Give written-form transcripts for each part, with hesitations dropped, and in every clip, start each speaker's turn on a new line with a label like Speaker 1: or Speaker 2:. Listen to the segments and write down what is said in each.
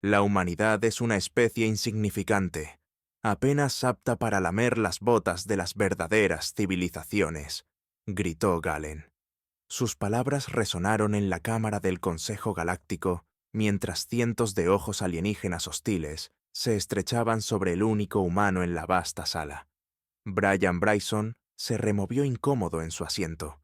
Speaker 1: La humanidad es una especie insignificante, apenas apta para lamer las botas de las verdaderas civilizaciones, gritó Galen. Sus palabras resonaron en la cámara del Consejo Galáctico mientras cientos de ojos alienígenas hostiles se estrechaban sobre el único humano en la vasta sala. Brian Bryson se removió incómodo en su asiento.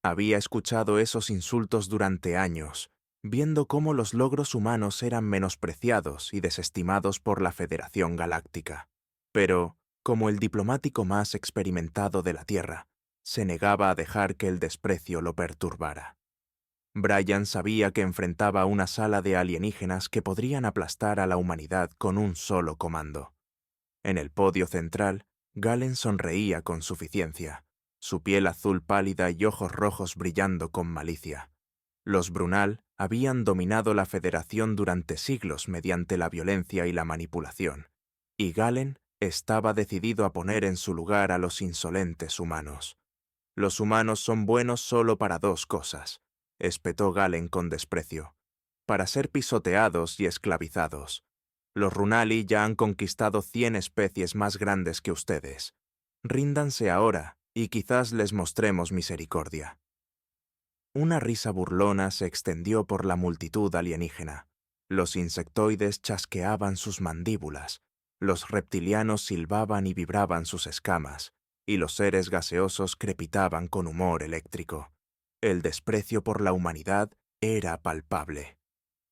Speaker 1: Había escuchado esos insultos durante años, viendo cómo los logros humanos eran menospreciados y desestimados por la Federación Galáctica. Pero, como el diplomático más experimentado de la Tierra, se negaba a dejar que el desprecio lo perturbara. Brian sabía que enfrentaba una sala de alienígenas que podrían aplastar a la humanidad con un solo comando. En el podio central, Galen sonreía con suficiencia, su piel azul pálida y ojos rojos brillando con malicia. Los Brunal habían dominado la Federación durante siglos mediante la violencia y la manipulación, y Galen estaba decidido a poner en su lugar a los insolentes humanos. Los humanos son buenos solo para dos cosas, espetó Galen con desprecio: para ser pisoteados y esclavizados. Los Runali ya han conquistado 100 especies más grandes que ustedes. Ríndanse ahora y quizás les mostremos misericordia. Una risa burlona se extendió por la multitud alienígena. Los insectoides chasqueaban sus mandíbulas, los reptilianos silbaban y vibraban sus escamas, y los seres gaseosos crepitaban con humor eléctrico. El desprecio por la humanidad era palpable.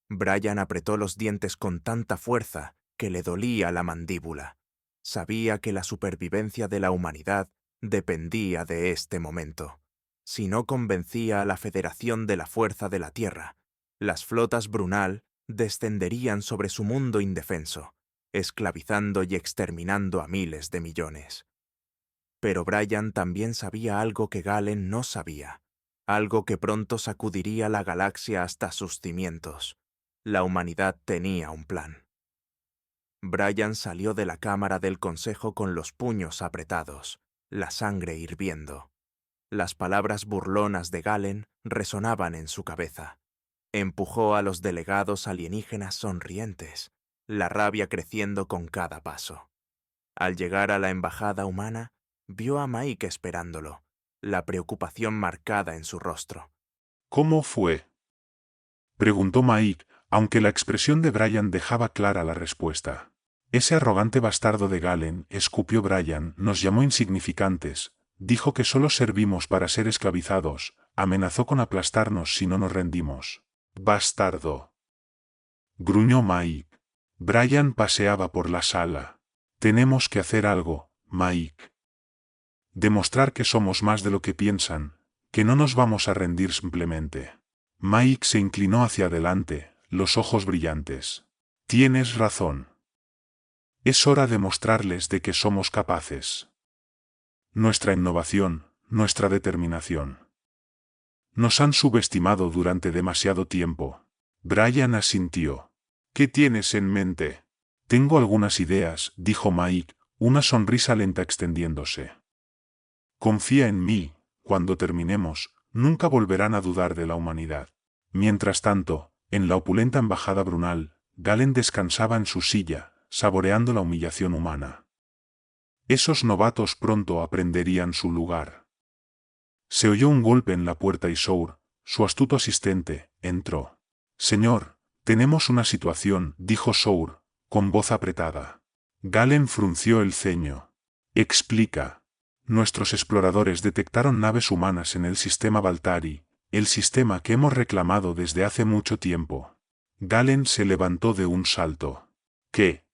Speaker 1: Brian apretó los dientes con tanta fuerza que le dolía la mandíbula. Sabía que la supervivencia de la humanidad dependía de este momento. Si no convencía a la Federación de la Fuerza de la Tierra, las flotas Brunal descenderían sobre su mundo indefenso, esclavizando y exterminando a miles de millones. Pero Brian también sabía algo que Galen no sabía, algo que pronto sacudiría la galaxia hasta sus cimientos. La humanidad tenía un plan. Brian salió de la cámara del consejo con los puños apretados, la sangre hirviendo. Las palabras burlonas de Galen resonaban en su cabeza. Empujó a los delegados alienígenas sonrientes, la rabia creciendo con cada paso. Al llegar a la embajada humana, vio a Mike esperándolo, la preocupación marcada en su rostro.
Speaker 2: ¿Cómo fue?, preguntó Mike, aunque la expresión de Brian dejaba clara la respuesta. Ese arrogante bastardo de Galen, escupió Brian, nos llamó insignificantes, dijo que solo servimos para ser esclavizados, amenazó con aplastarnos si no nos rendimos. Bastardo, gruñó Mike. Brian paseaba por la sala. Tenemos que hacer algo, Mike. Demostrar que somos más de lo que piensan, que no nos vamos a rendir simplemente. Mike se inclinó hacia adelante, los ojos brillantes. Tienes razón. Es hora de mostrarles de que somos capaces. Nuestra innovación, nuestra determinación. Nos han subestimado durante demasiado tiempo. Brian asintió. ¿Qué tienes en mente? Tengo algunas ideas, dijo Mike, una sonrisa lenta extendiéndose. Confía en mí, cuando terminemos, nunca volverán a dudar de la humanidad. Mientras tanto, en la opulenta embajada Brunal, Galen descansaba en su silla, saboreando la humillación humana. Esos novatos pronto aprenderían su lugar. Se oyó un golpe en la puerta y Sour, su astuto asistente, entró. Señor, tenemos una situación, dijo Sour, con voz apretada. Galen frunció el ceño. Explica. Nuestros exploradores detectaron naves humanas en el sistema Valtari, el sistema que hemos reclamado desde hace mucho tiempo. Galen se levantó de un salto. ¿Qué?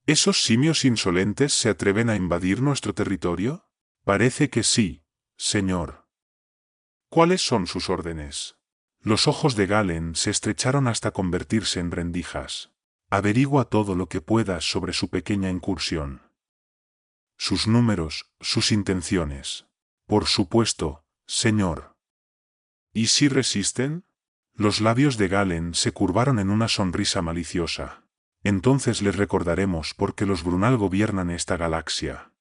Speaker 2: ¿Esos simios insolentes se atreven a invadir nuestro territorio? Parece que sí, señor. ¿Cuáles son sus órdenes? Los ojos de Galen se estrecharon hasta convertirse en rendijas. Averigua todo lo que puedas sobre su pequeña incursión. Sus números, sus intenciones. Por supuesto, señor. ¿Y si resisten? Los labios de Galen se curvaron en una sonrisa maliciosa. Entonces les recordaremos por qué los Brunal gobiernan esta galaxia.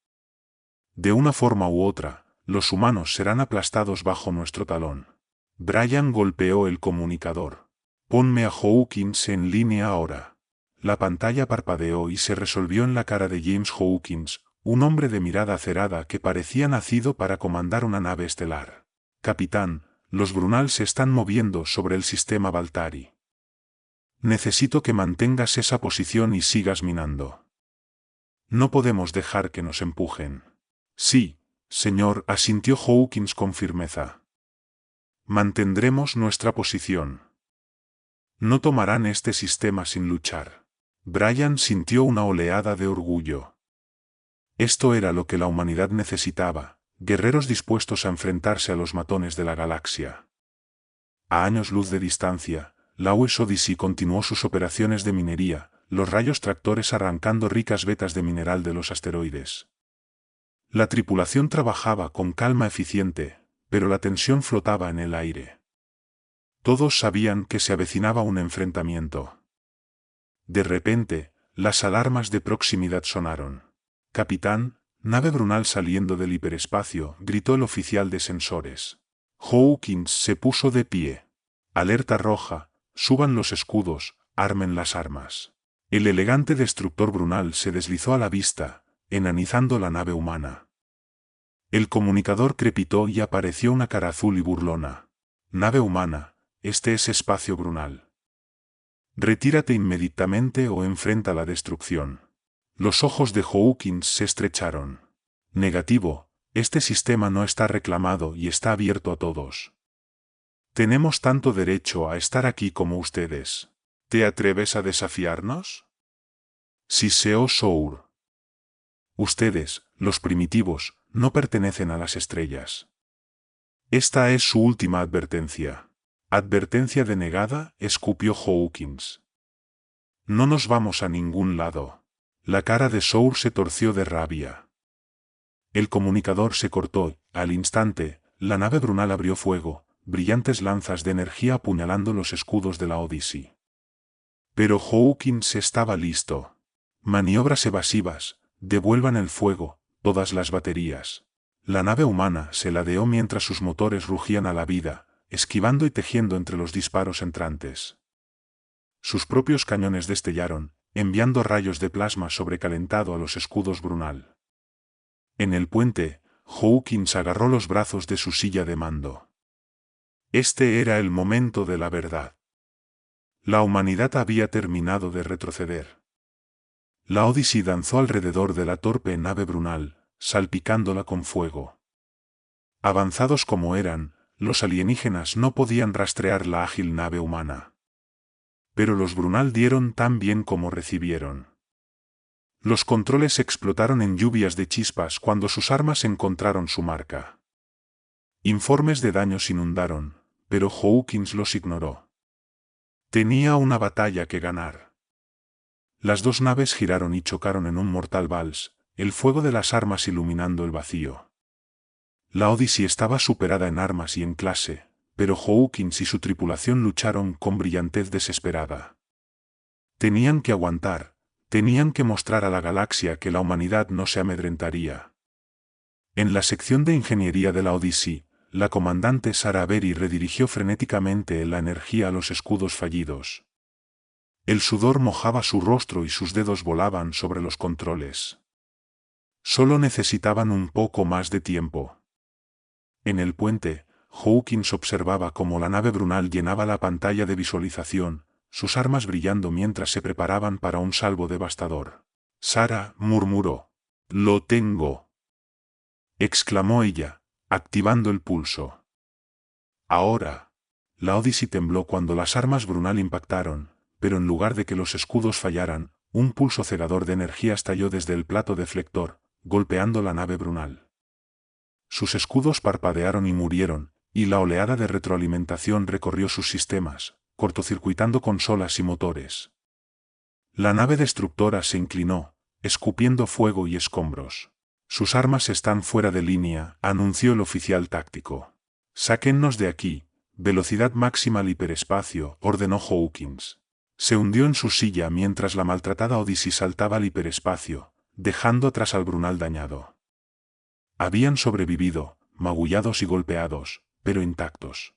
Speaker 2: De una forma u otra, los humanos serán aplastados bajo nuestro talón. Brian golpeó el comunicador. Ponme a Hawkins en línea ahora. la pantalla parpadeó y se resolvió en la cara de James Hawkins, un hombre de mirada acerada que parecía nacido para comandar una nave estelar. Capitán, los Brunal se están moviendo sobre el sistema Valtari. Necesito que mantengas esa posición y sigas minando. No podemos dejar que nos empujen. Sí, señor, asintió Hawkins con firmeza. Mantendremos nuestra posición. No tomarán este sistema sin luchar. Bryan sintió una oleada de orgullo. Esto era lo que la humanidad necesitaba, guerreros dispuestos a enfrentarse a los matones de la galaxia. A años luz de distancia, la US Odyssey continuó sus operaciones de minería, los rayos tractores arrancando ricas vetas de mineral de los asteroides. La tripulación trabajaba con calma eficiente, pero la tensión flotaba en el aire. Todos sabían que se avecinaba un enfrentamiento. De repente, las alarmas de proximidad sonaron. «Capitán, nave Brunal saliendo del hiperespacio», gritó el oficial de sensores. Hawkins se puso de pie. «Alerta roja, suban los escudos, armen las armas». El elegante destructor Brunal se deslizó a la vista, enanizando la nave humana. El comunicador crepitó y apareció una cara azul y burlona. «Nave humana, este es espacio Brunal. Retírate inmediatamente o enfrenta la destrucción». Los ojos de Hawkins se estrecharon. «Negativo, este sistema no está reclamado y está abierto a todos. Tenemos tanto derecho a estar aquí como ustedes. ¿Te atreves a desafiarnos?» Siseo Sour. «Ustedes, los primitivos, no pertenecen a las estrellas. Esta es su última advertencia». «Advertencia denegada», escupió Hawkins. «No nos vamos a ningún lado». La cara de Sour se torció de rabia. El comunicador se cortó. Al instante, la nave Brunal abrió fuego, brillantes lanzas de energía apuñalando los escudos de la Odyssey. Pero Hawkins estaba listo. «Maniobras evasivas, devuelvan el fuego, todas las baterías». La nave humana se ladeó mientras sus motores rugían a la vida, esquivando y tejiendo entre los disparos entrantes. Sus propios cañones destellaron, enviando rayos de plasma sobrecalentado a los escudos Brunal. En el puente, Hawkins agarró los brazos de su silla de mando. Este era el momento de la verdad. La humanidad había terminado de retroceder. La Odyssey danzó alrededor de la torpe nave Brunal, salpicándola con fuego. Avanzados como eran, los alienígenas no podían rastrear la ágil nave humana. Pero los Brunal dieron tan bien como recibieron. Los controles explotaron en lluvias de chispas cuando sus armas encontraron su marca. Informes de daños inundaron, pero Hawkins los ignoró. Tenía una batalla que ganar. Las dos naves giraron y chocaron en un mortal vals, el fuego de las armas iluminando el vacío. La Odyssey estaba superada en armas y en clase, pero Hawkins y su tripulación lucharon con brillantez desesperada. Tenían que aguantar, tenían que mostrar a la galaxia que la humanidad no se amedrentaría. En la sección de ingeniería de la Odyssey, la comandante Sarah Berry redirigió frenéticamente la energía a los escudos fallidos. El sudor mojaba su rostro y sus dedos volaban sobre los controles. Solo necesitaban un poco más de tiempo. En el puente, Hawkins observaba cómo la nave Brunal llenaba la pantalla de visualización, sus armas brillando mientras se preparaban para un salvo devastador. «Sarah», murmuró. «Lo tengo», exclamó ella, activando el pulso. «Ahora». La Odyssey tembló cuando las armas Brunal impactaron, pero en lugar de que los escudos fallaran, un pulso cegador de energía estalló desde el plato deflector, golpeando la nave Brunal. Sus escudos parpadearon y murieron, y la oleada de retroalimentación recorrió sus sistemas, cortocircuitando consolas y motores. La nave destructora se inclinó, escupiendo fuego y escombros. «Sus armas están fuera de línea», anunció el oficial táctico. «Sáquennos de aquí, velocidad máxima al hiperespacio», ordenó Hawkins. Se hundió en su silla mientras la maltratada Odyssey saltaba al hiperespacio, dejando atrás al Brunal dañado. Habían sobrevivido, magullados y golpeados, pero intactos.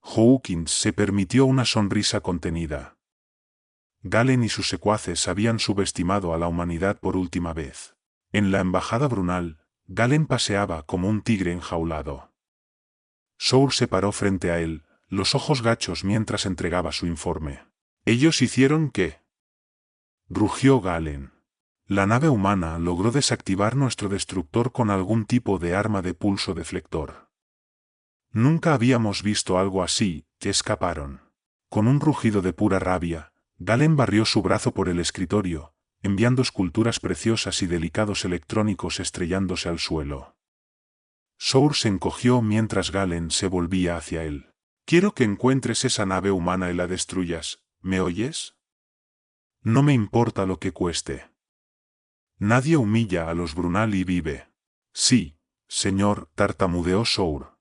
Speaker 2: Hawkins se permitió una sonrisa contenida. Galen y sus secuaces habían subestimado a la humanidad por última vez. En la embajada Brunal, Galen paseaba como un tigre enjaulado. Sour se paró frente a él, los ojos gachos mientras entregaba su informe. ¿Ellos hicieron qué? Rugió Galen. La nave humana logró desactivar nuestro destructor con algún tipo de arma de pulso deflector. Nunca habíamos visto algo así, escaparon. Con un rugido de pura rabia, Galen barrió su brazo por el escritorio, enviando esculturas preciosas y delicados electrónicos estrellándose al suelo. Sour se encogió mientras Galen se volvía hacia él. Quiero que encuentres esa nave humana y la destruyas, ¿me oyes? No me importa lo que cueste. Nadie humilla a los Brunal y vive. Sí, señor, tartamudeó Sour.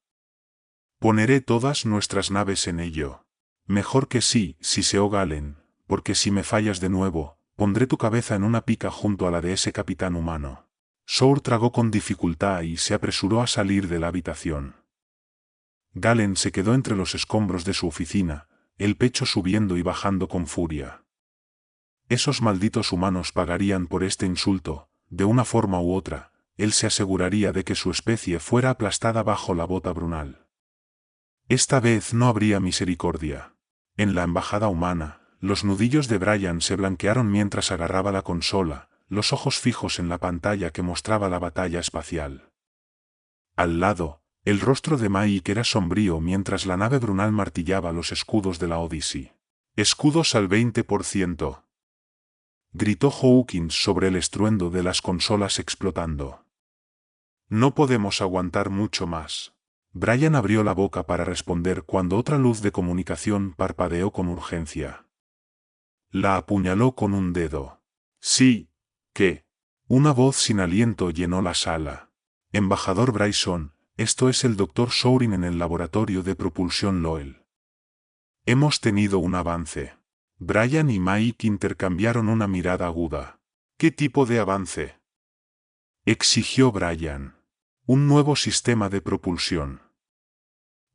Speaker 2: Poneré todas nuestras naves en ello. Mejor que sí, siseó Galen, porque si me fallas de nuevo, pondré tu cabeza en una pica junto a la de ese capitán humano. Sour tragó con dificultad y se apresuró a salir de la habitación. Galen se quedó entre los escombros de su oficina, el pecho subiendo y bajando con furia. Esos malditos humanos pagarían por este insulto, de una forma u otra, él se aseguraría de que su especie fuera aplastada bajo la bota Brunal. Esta vez no habría misericordia. En la embajada humana, los nudillos de Brian se blanquearon mientras agarraba la consola, los ojos fijos en la pantalla que mostraba la batalla espacial. Al lado, el rostro de Mike era sombrío mientras la nave Brunal martillaba los escudos de la Odyssey. «Escudos al 20%. Gritó Hawkins sobre el estruendo de las consolas explotando. No podemos aguantar mucho más. Brian abrió la boca para responder cuando otra luz de comunicación parpadeó con urgencia. La apuñaló con un dedo. Sí, ¿qué? Una voz sin aliento llenó la sala. Embajador Bryson, esto es el Dr. Sourin en el laboratorio de propulsión Loel. Hemos tenido un avance. Brian y Mike intercambiaron una mirada aguda. ¿Qué tipo de avance? Exigió Brian. Un nuevo sistema de propulsión.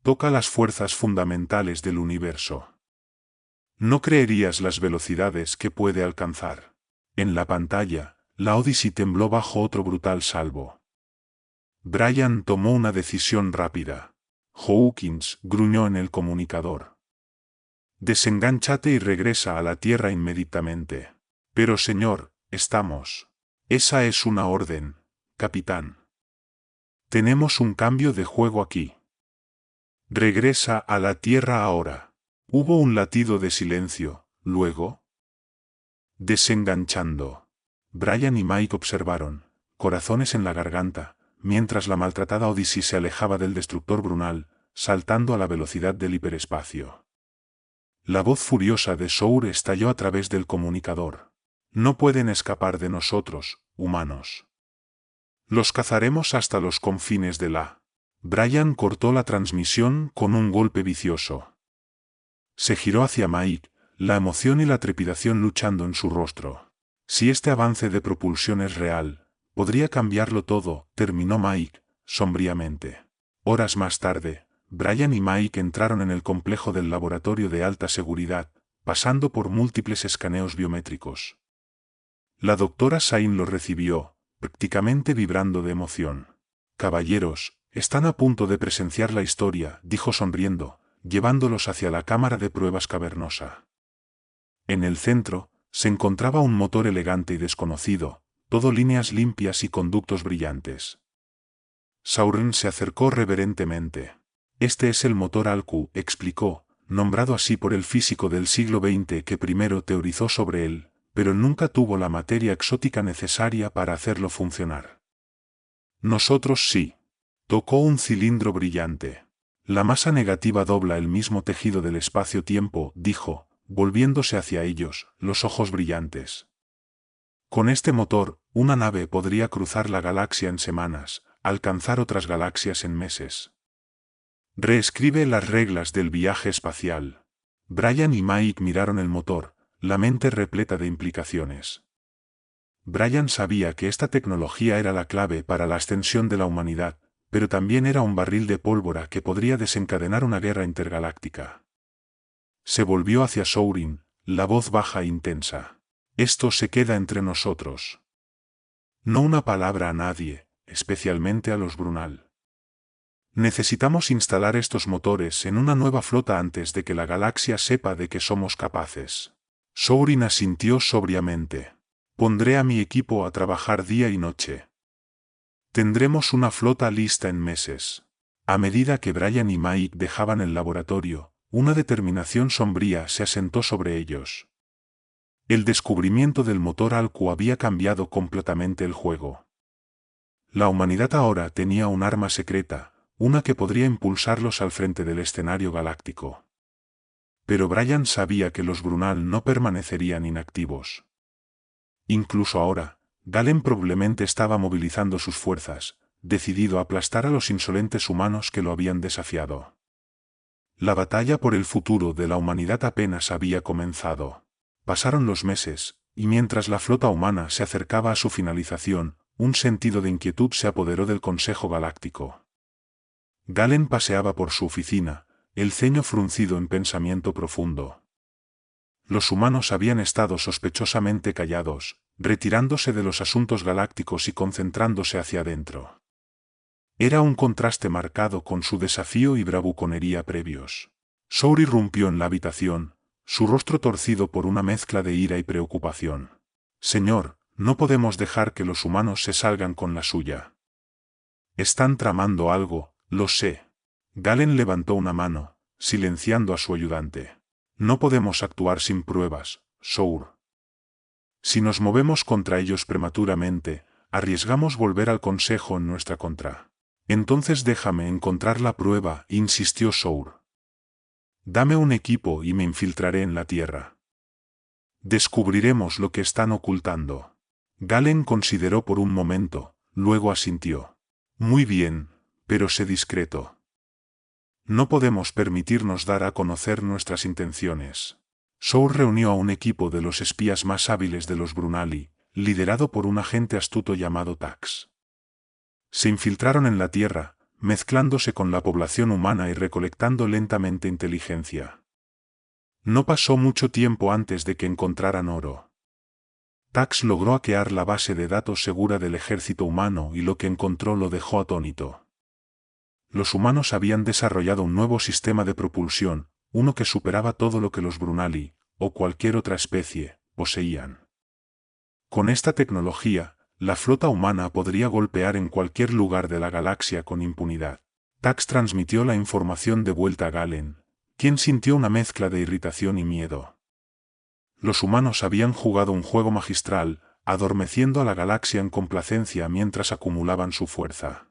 Speaker 2: Toca las fuerzas fundamentales del universo. No creerías las velocidades que puede alcanzar. En la pantalla, la Odyssey tembló bajo otro brutal salvo. Brian tomó una decisión rápida. Hawkins gruñó en el comunicador. Desengánchate y regresa a la Tierra inmediatamente. Pero señor, estamos. Esa es una orden, capitán. Tenemos un cambio de juego aquí. Regresa a la Tierra ahora. Hubo un latido de silencio, luego. Desenganchando. Brian y Mike observaron, corazones en la garganta, mientras la maltratada Odyssey se alejaba del destructor Brunal, saltando a la velocidad del hiperespacio. La voz furiosa de Sour estalló a través del comunicador. No pueden escapar de nosotros, humanos. Los cazaremos hasta los confines de la... Brian cortó la transmisión con un golpe vicioso. Se giró hacia Mike, la emoción y la trepidación luchando en su rostro. Si este avance de propulsión es real, podría cambiarlo todo, terminó Mike, sombríamente. Horas más tarde, Brian y Mike entraron en el complejo del laboratorio de alta seguridad, pasando por múltiples escaneos biométricos. La doctora Sain los recibió, prácticamente vibrando de emoción. Caballeros, están a punto de presenciar la historia, dijo sonriendo, llevándolos hacia la cámara de pruebas cavernosa. En el centro, se encontraba un motor elegante y desconocido, todo líneas limpias y conductos brillantes. Sauron se acercó reverentemente. Este es el motor Alcu, explicó, nombrado así por el físico del siglo XX que primero teorizó sobre él, pero nunca tuvo la materia exótica necesaria para hacerlo funcionar. Nosotros sí. Tocó un cilindro brillante. La masa negativa dobla el mismo tejido del espacio-tiempo, dijo, volviéndose hacia ellos, los ojos brillantes. Con este motor, una nave podría cruzar la galaxia en semanas, alcanzar otras galaxias en meses. Reescribe las reglas del viaje espacial. Brian y Mike miraron el motor, la mente repleta de implicaciones. Brian sabía que esta tecnología era la clave para la ascensión de la humanidad, pero también era un barril de pólvora que podría desencadenar una guerra intergaláctica. Se volvió hacia Sourin, la voz baja e intensa. Esto se queda entre nosotros. No una palabra a nadie, especialmente a los Brunal. Necesitamos instalar estos motores en una nueva flota antes de que la galaxia sepa de que somos capaces. Sorin asintió sobriamente. Pondré a mi equipo a trabajar día y noche. Tendremos una flota lista en meses. A medida que Brian y Mike dejaban el laboratorio, una determinación sombría se asentó sobre ellos. El descubrimiento del motor Alcu había cambiado completamente el juego. La humanidad ahora tenía un arma secreta, una que podría impulsarlos al frente del escenario galáctico. Pero Brian sabía que los Brunal no permanecerían inactivos. Incluso ahora, Galen probablemente estaba movilizando sus fuerzas, decidido a aplastar a los insolentes humanos que lo habían desafiado. La batalla por el futuro de la humanidad apenas había comenzado. Pasaron los meses, y mientras la flota humana se acercaba a su finalización, un sentido de inquietud se apoderó del Consejo Galáctico. Galen paseaba por su oficina, el ceño fruncido en pensamiento profundo. Los humanos habían estado sospechosamente callados, retirándose de los asuntos galácticos y concentrándose hacia adentro. Era un contraste marcado con su desafío y bravuconería previos. Sour irrumpió en la habitación, su rostro torcido por una mezcla de ira y preocupación. Señor, no podemos dejar que los humanos se salgan con la suya. Están tramando algo, lo sé. Galen levantó una mano, silenciando a su ayudante. No podemos actuar sin pruebas, Sour. Si nos movemos contra ellos prematuramente, arriesgamos volver al Consejo en nuestra contra. Entonces déjame encontrar la prueba, insistió Sour. Dame un equipo y me infiltraré en la Tierra. Descubriremos lo que están ocultando. Galen consideró por un momento, luego asintió. Muy bien, pero sé discreto. No podemos permitirnos dar a conocer nuestras intenciones. Sour reunió a un equipo de los espías más hábiles de los Brunali, liderado por un agente astuto llamado Tax. Se infiltraron en la Tierra, mezclándose con la población humana y recolectando lentamente inteligencia. No pasó mucho tiempo antes de que encontraran oro. Tax logró hackear la base de datos segura del ejército humano y lo que encontró lo dejó atónito. Los humanos habían desarrollado un nuevo sistema de propulsión, uno que superaba todo lo que los Brunali, o cualquier otra especie, poseían. Con esta tecnología, la flota humana podría golpear en cualquier lugar de la galaxia con impunidad. Tax transmitió la información de vuelta a Galen, quien sintió una mezcla de irritación y miedo. Los humanos habían jugado un juego magistral, adormeciendo a la galaxia en complacencia mientras acumulaban su fuerza.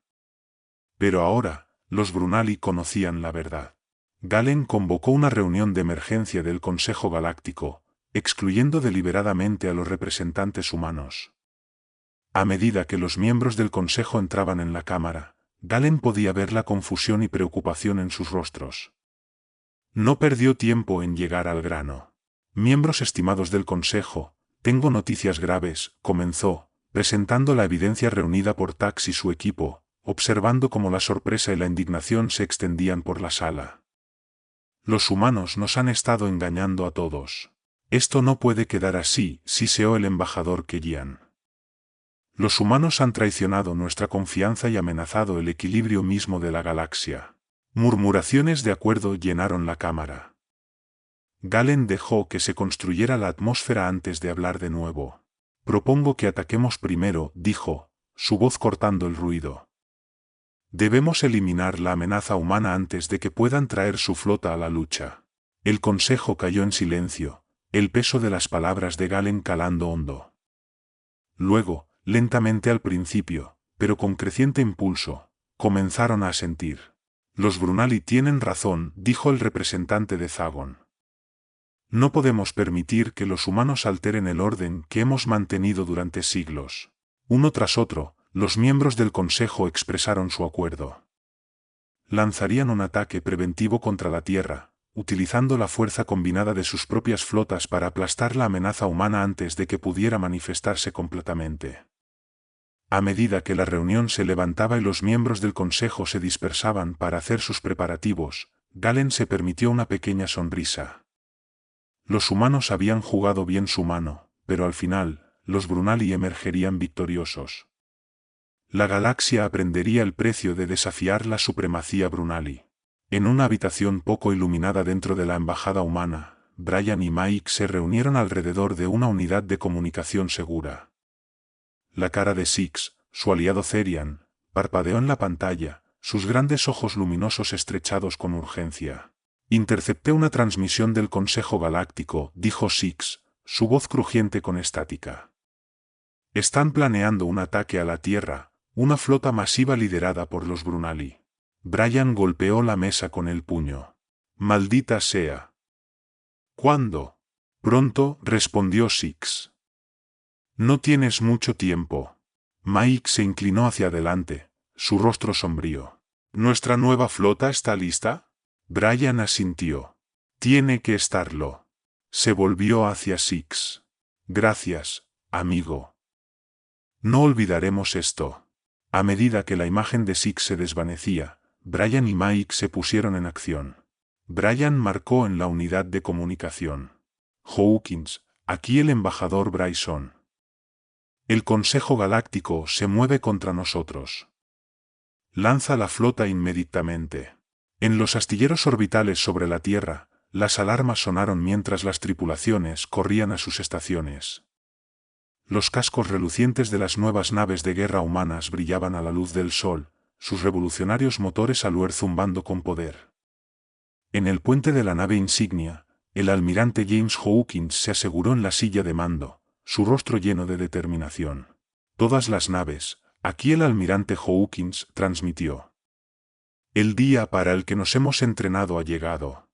Speaker 2: Pero ahora, los Brunali conocían la verdad. Galen convocó una reunión de emergencia del Consejo Galáctico, excluyendo deliberadamente a los representantes humanos. A medida que los miembros del Consejo entraban en la cámara, Galen podía ver la confusión y preocupación en sus rostros. No perdió tiempo en llegar al grano. Miembros estimados del Consejo, tengo noticias graves, comenzó, presentando la evidencia reunida por Tax y su equipo, observando cómo la sorpresa y la indignación se extendían por la sala. Los humanos nos han estado engañando a todos. Esto no puede quedar así, siseó el embajador Kellyan. Los humanos han traicionado nuestra confianza y amenazado el equilibrio mismo de la galaxia. Murmuraciones de acuerdo llenaron la cámara. Galen dejó que se construyera la atmósfera antes de hablar de nuevo. Propongo que ataquemos primero, dijo, su voz cortando el ruido. Debemos eliminar la amenaza humana antes de que puedan traer su flota a la lucha. El consejo cayó en silencio, el peso de las palabras de Galen calando hondo. Luego, lentamente al principio, pero con creciente impulso, comenzaron a asentir. Los Brunali tienen razón, dijo el representante de Zagon. No podemos permitir que los humanos alteren el orden que hemos mantenido durante siglos. Uno tras otro, los miembros del Consejo expresaron su acuerdo. Lanzarían un ataque preventivo contra la Tierra, utilizando la fuerza combinada de sus propias flotas para aplastar la amenaza humana antes de que pudiera manifestarse completamente. A medida que la reunión se levantaba y los miembros del Consejo se dispersaban para hacer sus preparativos, Galen se permitió una pequeña sonrisa. Los humanos habían jugado bien su mano, pero al final, los Brunali emergerían victoriosos. La galaxia aprendería el precio de desafiar la supremacía Brunali. En una habitación poco iluminada dentro de la embajada humana, Brian y Mike se reunieron alrededor de una unidad de comunicación segura. La cara de Six, su aliado Therian, parpadeó en la pantalla, sus grandes ojos luminosos estrechados con urgencia. Intercepté una transmisión del Consejo Galáctico, dijo Six, su voz crujiente con estática. Están planeando un ataque a la Tierra, una flota masiva liderada por los Brunali. Brian golpeó la mesa con el puño. Maldita sea. ¿Cuándo? Pronto, respondió Six. No tienes mucho tiempo. Mike se inclinó hacia adelante, su rostro sombrío. ¿Nuestra nueva flota está lista? Brian asintió. Tiene que estarlo. Se volvió hacia Six. Gracias, amigo. No olvidaremos esto. A medida que la imagen de Six se desvanecía, Brian y Mike se pusieron en acción. Brian marcó en la unidad de comunicación. Hawkins, aquí el embajador Bryson. El Consejo Galáctico se mueve contra nosotros. Lanza la flota inmediatamente. En los astilleros orbitales sobre la Tierra, las alarmas sonaron mientras las tripulaciones corrían a sus estaciones. Los cascos relucientes de las nuevas naves de guerra humanas brillaban a la luz del sol, sus revolucionarios motores Aluer zumbando con poder. En el puente de la nave insignia, el almirante James Hawkins se aseguró en la silla de mando, su rostro lleno de determinación. Todas las naves, aquí el almirante Hawkins transmitió. El día para el que nos hemos entrenado ha llegado.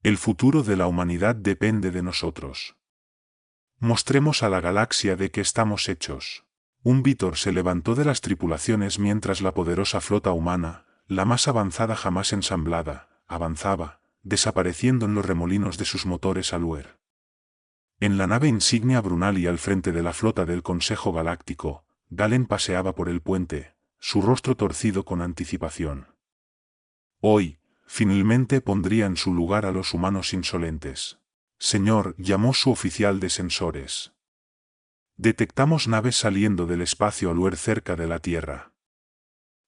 Speaker 2: El futuro de la humanidad depende de nosotros. Mostremos a la galaxia de qué estamos hechos. Un vítor se levantó de las tripulaciones mientras la poderosa flota humana, la más avanzada jamás ensamblada, avanzaba, desapareciendo en los remolinos de sus motores Aluer. En la nave insignia Brunali al frente de la flota del Consejo Galáctico, Galen paseaba por el puente, su rostro torcido con anticipación. Hoy, finalmente pondría en su lugar a los humanos insolentes. Señor, llamó su oficial de sensores. Detectamos naves saliendo del espacio Aluer cerca de la Tierra.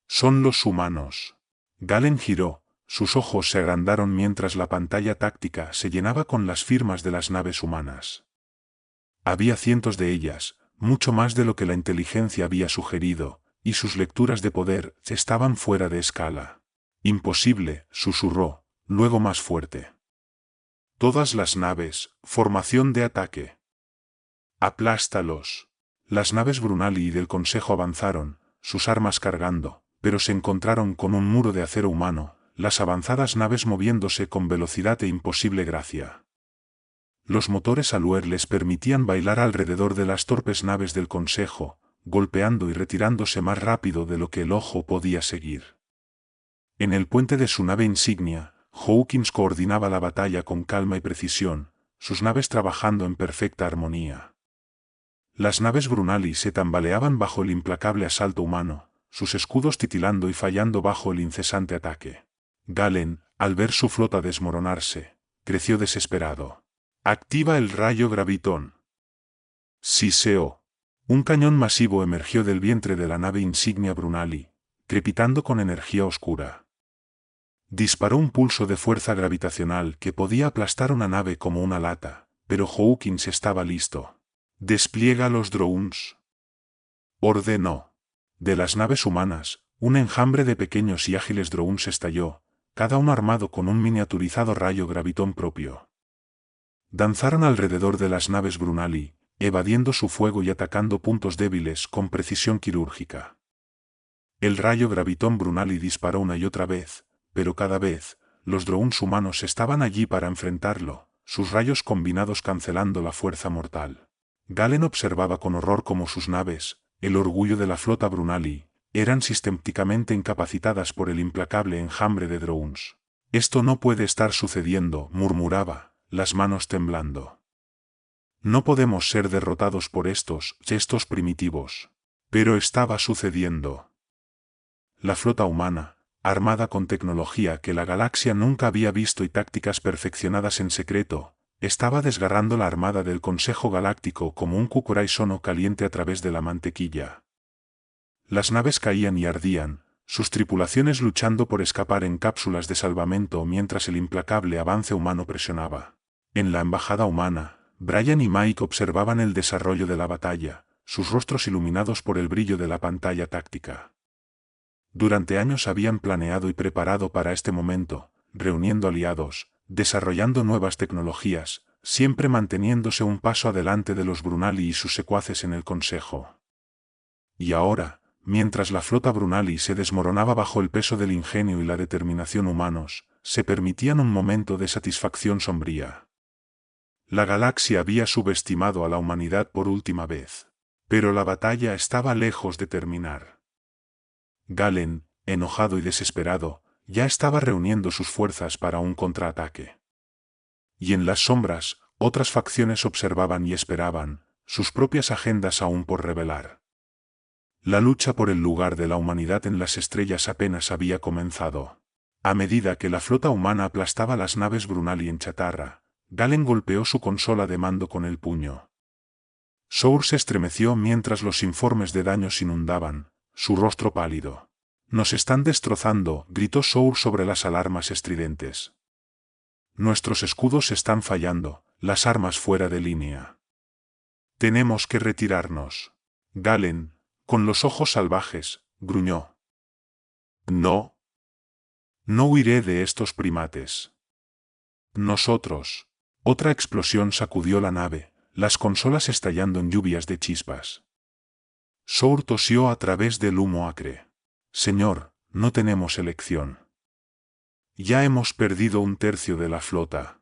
Speaker 2: Son los humanos. Galen giró, sus ojos se agrandaron mientras la pantalla táctica se llenaba con las firmas de las naves humanas. Había cientos de ellas, mucho más de lo que la inteligencia había sugerido, y sus lecturas de poder estaban fuera de escala. Imposible, susurró, luego más fuerte. Todas las naves, formación de ataque. Aplástalos. Las naves Brunali y del Consejo avanzaron, sus armas cargando, pero se encontraron con un muro de acero humano, las avanzadas naves moviéndose con velocidad e imposible gracia. Los motores Aluer les permitían bailar alrededor de las torpes naves del Consejo, golpeando y retirándose más rápido de lo que el ojo podía seguir. En el puente de su nave insignia, Hawkins coordinaba la batalla con calma y precisión, sus naves trabajando en perfecta armonía. Las naves Brunali se tambaleaban bajo el implacable asalto humano, sus escudos titilando y fallando bajo el incesante ataque. Galen, al ver su flota desmoronarse, creció desesperado. Activa el rayo gravitón. Siseo. Un cañón masivo emergió del vientre de la nave insignia Brunali, crepitando con energía oscura. Disparó un pulso de fuerza gravitacional que podía aplastar una nave como una lata, pero Hawkins estaba listo. Despliega los drones. Ordenó. De las naves humanas, un enjambre de pequeños y ágiles drones estalló, cada uno armado con un miniaturizado rayo gravitón propio. Danzaron alrededor de las naves Brunali, evadiendo su fuego y atacando puntos débiles con precisión quirúrgica. El rayo gravitón Brunali disparó una y otra vez, pero cada vez, los drones humanos estaban allí para enfrentarlo, sus rayos combinados cancelando la fuerza mortal. Galen observaba con horror cómo sus naves, el orgullo de la flota Brunali, eran sistemáticamente incapacitadas por el implacable enjambre de drones. Esto no puede estar sucediendo, murmuraba, las manos temblando. No podemos ser derrotados por estos primitivos. Pero estaba sucediendo. La flota humana, armada con tecnología que la galaxia nunca había visto y tácticas perfeccionadas en secreto, estaba desgarrando la armada del Consejo Galáctico como un kukurai sono caliente a través de la mantequilla. Las naves caían y ardían, sus tripulaciones luchando por escapar en cápsulas de salvamento mientras el implacable avance humano presionaba. En la embajada humana, Brian y Mike observaban el desarrollo de la batalla, sus rostros iluminados por el brillo de la pantalla táctica. Durante años habían planeado y preparado para este momento, reuniendo aliados, desarrollando nuevas tecnologías, siempre manteniéndose un paso adelante de los Brunali y sus secuaces en el Consejo. Y ahora, mientras la flota Brunali se desmoronaba bajo el peso del ingenio y la determinación humanos, se permitían un momento de satisfacción sombría. La galaxia había subestimado a la humanidad por última vez. Pero la batalla estaba lejos de terminar. Galen, enojado y desesperado, ya estaba reuniendo sus fuerzas para un contraataque. Y en las sombras, otras facciones observaban y esperaban, sus propias agendas aún por revelar. La lucha por el lugar de la humanidad en las estrellas apenas había comenzado. A medida que la flota humana aplastaba las naves Brunali en chatarra, Galen golpeó su consola de mando con el puño. Sour se estremeció mientras los informes de daños inundaban, su rostro pálido. «Nos están destrozando», gritó Sour sobre las alarmas estridentes. «Nuestros escudos están fallando, las armas fuera de línea. Tenemos que retirarnos». Galen, con los ojos salvajes, gruñó. «No. No huiré de estos primates». «Nosotros». Otra explosión sacudió la nave, las consolas estallando en lluvias de chispas. Sour tosió a través del humo acre. «Señor, no tenemos elección. Ya hemos perdido un tercio de la flota.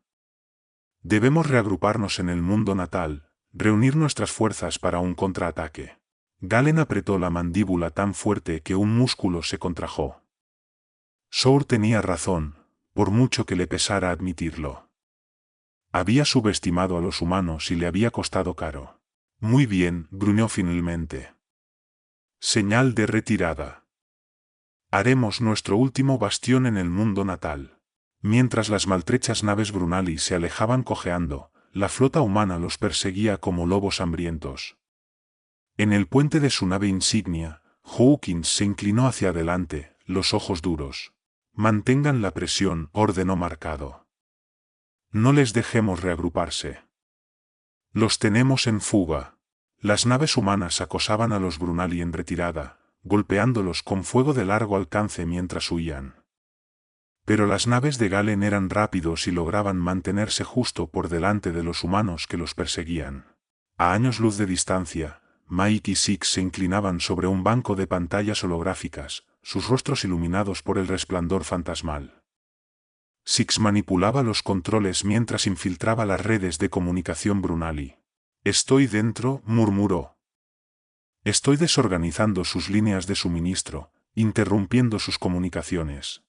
Speaker 2: Debemos reagruparnos en el mundo natal, reunir nuestras fuerzas para un contraataque». Galen apretó la mandíbula tan fuerte que un músculo se contrajo. Sour tenía razón, por mucho que le pesara admitirlo. Había subestimado a los humanos y le había costado caro. «Muy bien», gruñó finalmente. «Señal de retirada. Haremos nuestro último bastión en el mundo natal». Mientras las maltrechas naves Brunali se alejaban cojeando, la flota humana los perseguía como lobos hambrientos. En el puente de su nave insignia, Hawkins se inclinó hacia adelante, los ojos duros. «Mantengan la presión», ordenó marcado. «No les dejemos reagruparse. Los tenemos en fuga». Las naves humanas acosaban a los Brunali en retirada, golpeándolos con fuego de largo alcance mientras huían. Pero las naves de Galen eran rápidos y lograban mantenerse justo por delante de los humanos que los perseguían. A años luz de distancia, Mike y Six se inclinaban sobre un banco de pantallas holográficas, sus rostros iluminados por el resplandor fantasmal. Six manipulaba los controles mientras infiltraba las redes de comunicación Brunali. «Estoy dentro», murmuró. «Estoy desorganizando sus líneas de suministro, interrumpiendo sus comunicaciones.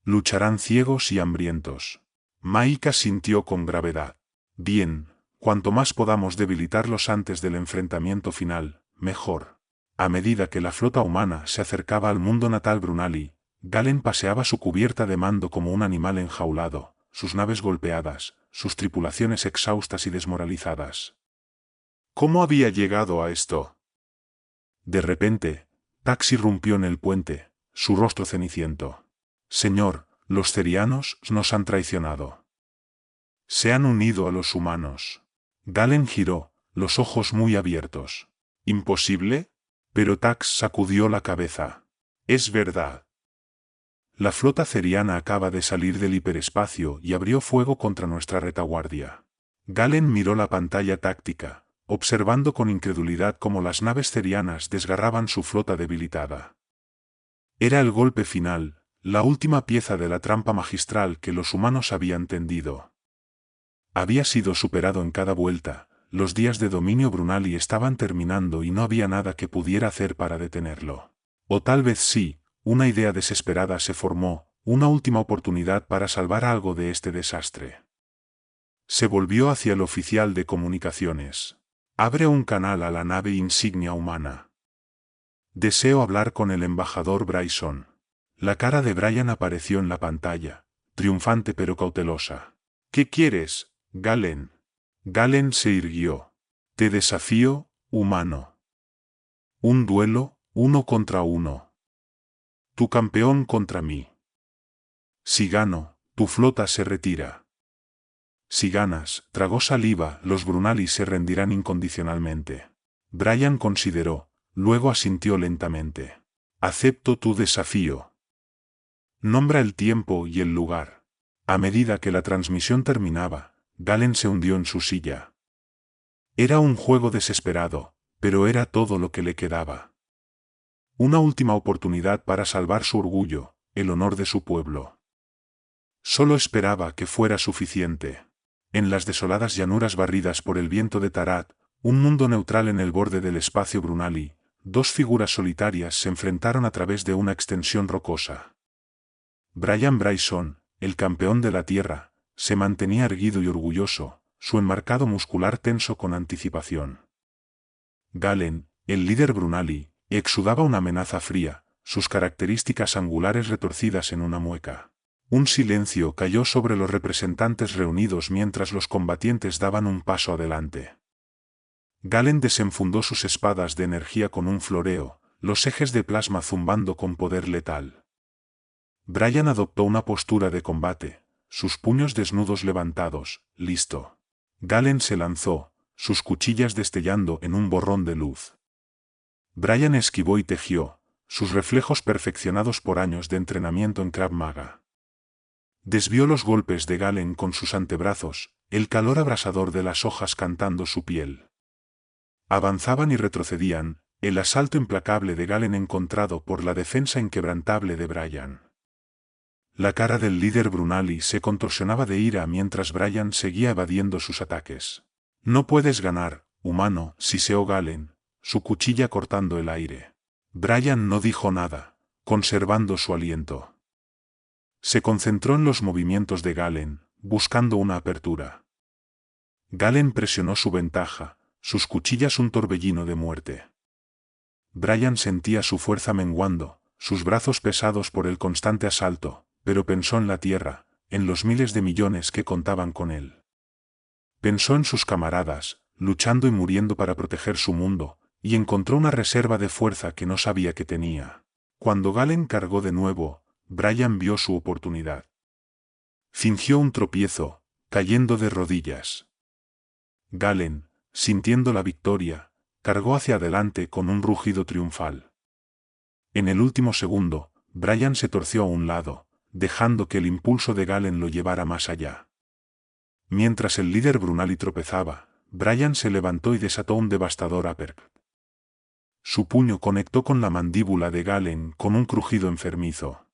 Speaker 2: Lucharán ciegos y hambrientos». Mike asintió con gravedad. «Bien, cuanto más podamos debilitarlos antes del enfrentamiento final, mejor». A medida que la flota humana se acercaba al mundo natal Brunali, Galen paseaba su cubierta de mando como un animal enjaulado, sus naves golpeadas, sus tripulaciones exhaustas y desmoralizadas. ¿Cómo había llegado a esto? De repente, Tax irrumpió en el puente, su rostro ceniciento. «Señor, los cerianos nos han traicionado. Se han unido a los humanos». Galen giró, los ojos muy abiertos. «¿Imposible?» Pero Tax sacudió la cabeza. «Es verdad. La flota ceriana acaba de salir del hiperespacio y abrió fuego contra nuestra retaguardia». Galen miró la pantalla táctica, observando con incredulidad cómo las naves cerianas desgarraban su flota debilitada. Era el golpe final, la última pieza de la trampa magistral que los humanos habían tendido. Había sido superado en cada vuelta, los días de dominio Brunali estaban terminando y no había nada que pudiera hacer para detenerlo. O tal vez sí. Una idea desesperada se formó, una última oportunidad para salvar algo de este desastre. Se volvió hacia el oficial de comunicaciones. «Abre un canal a la nave insignia humana. Deseo hablar con el embajador Bryson». La cara de Brian apareció en la pantalla, triunfante pero cautelosa. «¿Qué quieres?», Galen. Galen se irguió. Te desafío, humano. Un duelo, 1 contra 1. Tu campeón contra mí. Si gano, tu flota se retira. Si ganas, tragó saliva, los Brunali se rendirán incondicionalmente. Bryan consideró, luego asintió lentamente. Acepto tu desafío. Nombra el tiempo y el lugar. A medida que la transmisión terminaba, Galen se hundió en su silla. Era un juego desesperado, pero era todo lo que le quedaba. Una última oportunidad para salvar su orgullo, el honor de su pueblo. Solo esperaba que fuera suficiente. En las desoladas llanuras barridas por el viento de Tarat, un mundo neutral en el borde del espacio Brunali, dos figuras solitarias se enfrentaron a través de una extensión rocosa. Bryan Bryson, el campeón de la Tierra, se mantenía erguido y orgulloso, su enmarcado muscular tenso con anticipación. Galen, el líder Brunali, exudaba una amenaza fría, sus características angulares retorcidas en una mueca. Un silencio cayó sobre los representantes reunidos mientras los combatientes daban un paso adelante. Galen desenfundó sus espadas de energía con un floreo, los ejes de plasma zumbando con poder letal. Bryan adoptó una postura de combate, sus puños desnudos levantados, listo. Galen se lanzó, sus cuchillas destellando en un borrón de luz. Bryan esquivó y tejió, sus reflejos perfeccionados por años de entrenamiento en Krav Maga. Desvió los golpes de Galen con sus antebrazos, el calor abrasador de las hojas cantando su piel. Avanzaban y retrocedían, el asalto implacable de Galen encontrado por la defensa inquebrantable de Bryan. La cara del líder Brunali se contorsionaba de ira mientras Bryan seguía evadiendo sus ataques. No puedes ganar, humano, siseó Galen, su cuchilla cortando el aire. Bryan no dijo nada, conservando su aliento. Se concentró en los movimientos de Galen, buscando una apertura. Galen presionó su ventaja, sus cuchillas un torbellino de muerte. Bryan sentía su fuerza menguando, sus brazos pesados por el constante asalto, pero pensó en la tierra, en los miles de millones que contaban con él. Pensó en sus camaradas, luchando y muriendo para proteger su mundo, y encontró una reserva de fuerza que no sabía que tenía. Cuando Galen cargó de nuevo, Bryan vio su oportunidad. Fingió un tropiezo, cayendo de rodillas. Galen, sintiendo la victoria, cargó hacia adelante con un rugido triunfal. En el último segundo, Bryan se torció a un lado, dejando que el impulso de Galen lo llevara más allá. Mientras el líder Brunali tropezaba, Bryan se levantó y desató un devastador uppercut. Su puño conectó con la mandíbula de Galen con un crujido enfermizo.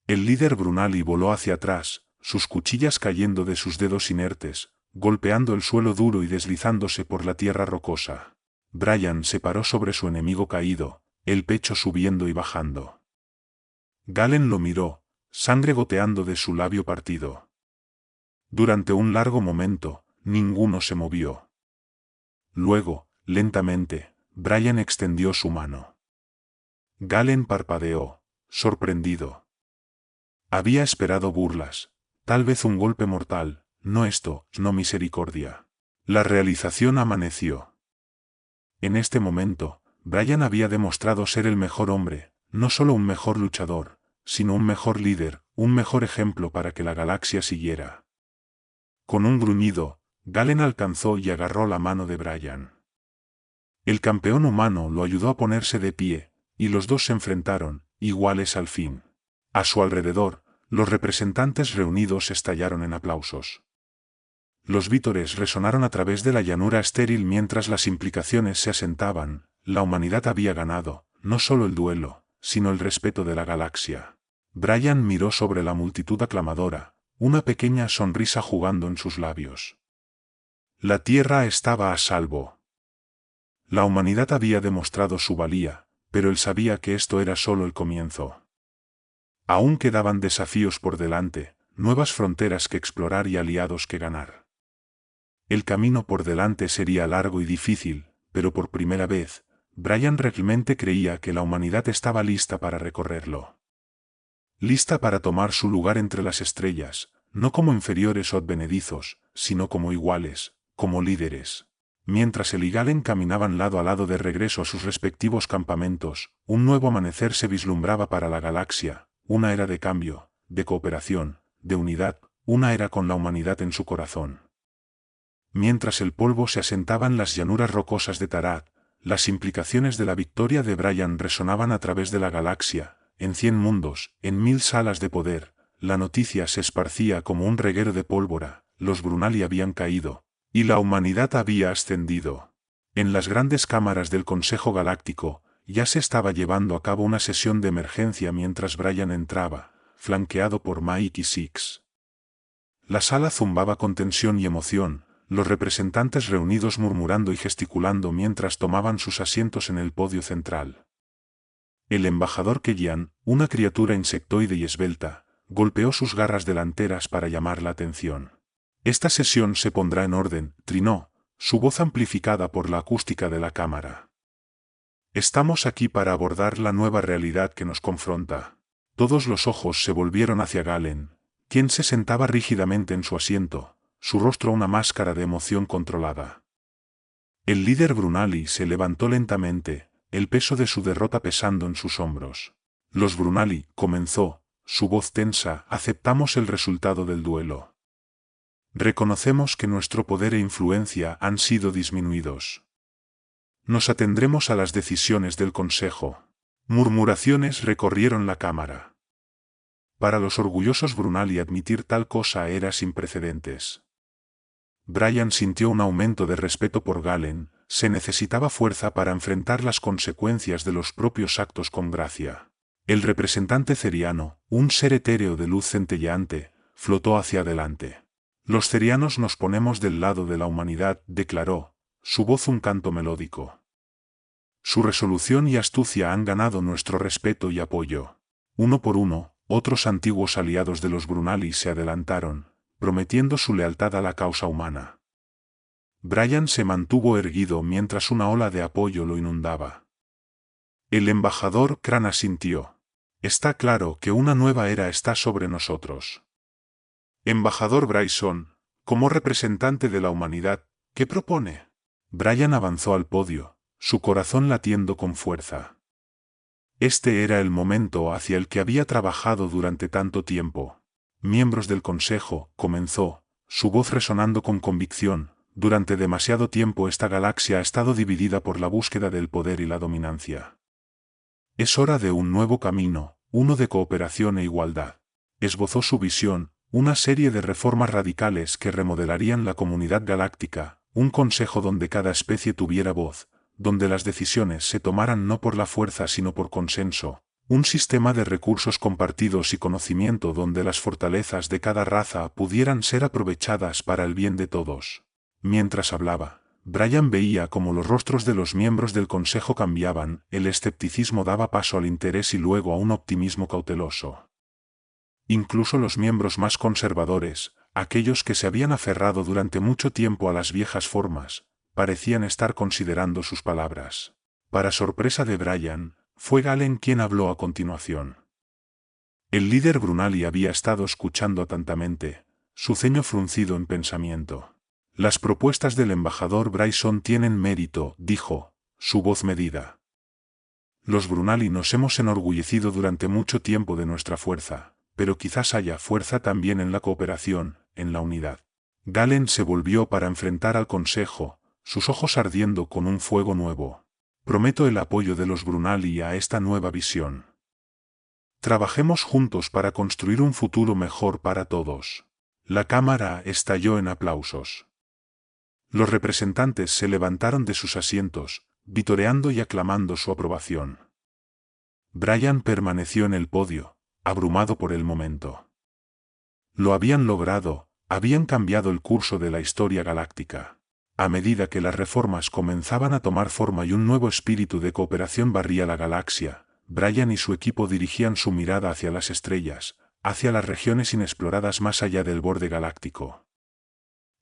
Speaker 2: El líder Brunali voló hacia atrás, sus cuchillas cayendo de sus dedos inertes, golpeando el suelo duro y deslizándose por la tierra rocosa. Bryan se paró sobre su enemigo caído, el pecho subiendo y bajando. Galen lo miró, sangre goteando de su labio partido. Durante un largo momento, ninguno se movió. Luego, lentamente, Bryan extendió su mano. Galen parpadeó, sorprendido. Había esperado burlas, tal vez un golpe mortal, no esto, no misericordia. La realización amaneció. En este momento, Bryan había demostrado ser el mejor hombre, no solo un mejor luchador, sino un mejor líder, un mejor ejemplo para que la galaxia siguiera. Con un gruñido, Galen alcanzó y agarró la mano de Bryan. El campeón humano lo ayudó a ponerse de pie, y los dos se enfrentaron, iguales al fin. A su alrededor, los representantes reunidos estallaron en aplausos. Los vítores resonaron a través de la llanura estéril mientras las implicaciones se asentaban. La humanidad había ganado, no solo el duelo, sino el respeto de la galaxia. Bryan miró sobre la multitud aclamadora, una pequeña sonrisa jugando en sus labios. La Tierra estaba a salvo. La humanidad había demostrado su valía, pero él sabía que esto era solo el comienzo. Aún quedaban desafíos por delante, nuevas fronteras que explorar y aliados que ganar. El camino por delante sería largo y difícil, pero por primera vez, Bryan realmente creía que la humanidad estaba lista para recorrerlo. Lista para tomar su lugar entre las estrellas, no como inferiores o advenedizos, sino como iguales, como líderes. Mientras él y Galen caminaban lado a lado de regreso a sus respectivos campamentos, un nuevo amanecer se vislumbraba para la galaxia, una era de cambio, de cooperación, de unidad, una era con la humanidad en su corazón. Mientras el polvo se asentaba en las llanuras rocosas de Tarat, las implicaciones de la victoria de Brian resonaban a través de la galaxia, en 100 mundos, en 1000 salas de poder, la noticia se esparcía como un reguero de pólvora, los Brunali habían caído, y la humanidad había ascendido. En las grandes cámaras del Consejo Galáctico, ya se estaba llevando a cabo una sesión de emergencia mientras Brian entraba, flanqueado por Mike y Six. La sala zumbaba con tensión y emoción, los representantes reunidos murmurando y gesticulando mientras tomaban sus asientos en el podio central. El embajador Kellyan, una criatura insectoide y esbelta, golpeó sus garras delanteras para llamar la atención. Esta sesión se pondrá en orden, trinó, su voz amplificada por la acústica de la cámara. Estamos aquí para abordar la nueva realidad que nos confronta. Todos los ojos se volvieron hacia Galen, quien se sentaba rígidamente en su asiento, su rostro una máscara de emoción controlada. El líder Brunali se levantó lentamente, el peso de su derrota pesando en sus hombros. Los Brunali, comenzó, su voz tensa, aceptamos el resultado del duelo. Reconocemos que nuestro poder e influencia han sido disminuidos. Nos atendremos a las decisiones del Consejo. Murmuraciones recorrieron la cámara. Para los orgullosos Brunali admitir tal cosa era sin precedentes. Brian sintió un aumento de respeto por Galen, se necesitaba fuerza para enfrentar las consecuencias de los propios actos con gracia. El representante ceriano, un ser etéreo de luz centelleante, flotó hacia adelante. Los cerianos nos ponemos del lado de la humanidad, declaró, su voz un canto melódico. Su resolución y astucia han ganado nuestro respeto y apoyo. Uno por uno, otros antiguos aliados de los Brunali se adelantaron, prometiendo su lealtad a la causa humana. Brian se mantuvo erguido mientras una ola de apoyo lo inundaba. El embajador Kran asintió. Está claro que una nueva era está sobre nosotros. Embajador Bryson, como representante de la humanidad, ¿qué propone? Brian avanzó al podio, su corazón latiendo con fuerza. Este era el momento hacia el que había trabajado durante tanto tiempo. Miembros del Consejo, comenzó, su voz resonando con convicción, durante demasiado tiempo esta galaxia ha estado dividida por la búsqueda del poder y la dominancia. Es hora de un nuevo camino, uno de cooperación e igualdad. Esbozó su visión, una serie de reformas radicales que remodelarían la comunidad galáctica, un consejo donde cada especie tuviera voz, donde las decisiones se tomaran no por la fuerza sino por consenso, un sistema de recursos compartidos y conocimiento donde las fortalezas de cada raza pudieran ser aprovechadas para el bien de todos. Mientras hablaba, Brian veía cómo los rostros de los miembros del consejo cambiaban, el escepticismo daba paso al interés y luego a un optimismo cauteloso. Incluso los miembros más conservadores, aquellos que se habían aferrado durante mucho tiempo a las viejas formas, parecían estar considerando sus palabras. Para sorpresa de Brian, fue Galen quien habló a continuación. El líder Brunali había estado escuchando atentamente, su ceño fruncido en pensamiento. Las propuestas del embajador Bryson tienen mérito, dijo, su voz medida. Los Brunali nos hemos enorgullecido durante mucho tiempo de nuestra fuerza, pero quizás haya fuerza también en la cooperación, en la unidad. Galen se volvió para enfrentar al consejo, sus ojos ardiendo con un fuego nuevo. Prometo el apoyo de los Brunali a esta nueva visión. Trabajemos juntos para construir un futuro mejor para todos. La cámara estalló en aplausos. Los representantes se levantaron de sus asientos, vitoreando y aclamando su aprobación. Brian permaneció en el podio, abrumado por el momento. Lo habían logrado, habían cambiado el curso de la historia galáctica. A medida que las reformas comenzaban a tomar forma y un nuevo espíritu de cooperación barría la galaxia, Brian y su equipo dirigían su mirada hacia las estrellas, hacia las regiones inexploradas más allá del borde galáctico.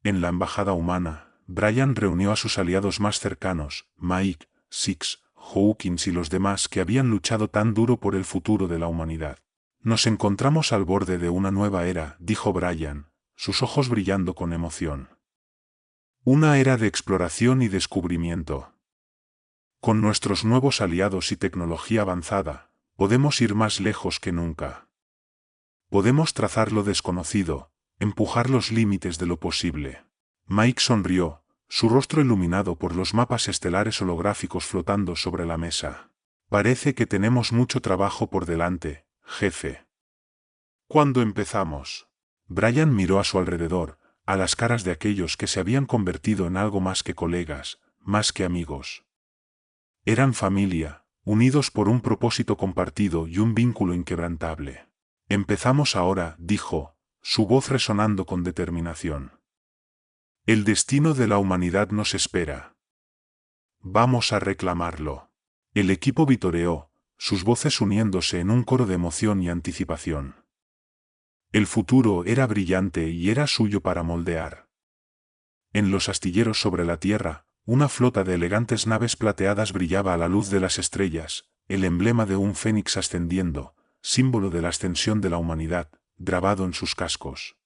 Speaker 2: En la embajada humana, Brian reunió a sus aliados más cercanos, Mike, Six, Hawkins y los demás que habían luchado tan duro por el futuro de la humanidad. Nos encontramos al borde de una nueva era, dijo Brian, sus ojos brillando con emoción. Una era de exploración y descubrimiento. Con nuestros nuevos aliados y tecnología avanzada, podemos ir más lejos que nunca. Podemos trazar lo desconocido, empujar los límites de lo posible. Mike sonrió, su rostro iluminado por los mapas estelares holográficos flotando sobre la mesa. Parece que tenemos mucho trabajo por delante, jefe. ¿Cuándo empezamos? Brian miró a su alrededor, a las caras de aquellos que se habían convertido en algo más que colegas, más que amigos. Eran familia, unidos por un propósito compartido y un vínculo inquebrantable. Empezamos ahora, dijo, su voz resonando con determinación. El destino de la humanidad nos espera. Vamos a reclamarlo. El equipo vitoreó, sus voces uniéndose en un coro de emoción y anticipación. El futuro era brillante y era suyo para moldear. En los astilleros sobre la tierra, una flota de elegantes naves plateadas brillaba a la luz de las estrellas, el emblema de un fénix ascendiendo, símbolo de la ascensión de la humanidad, grabado en sus cascos.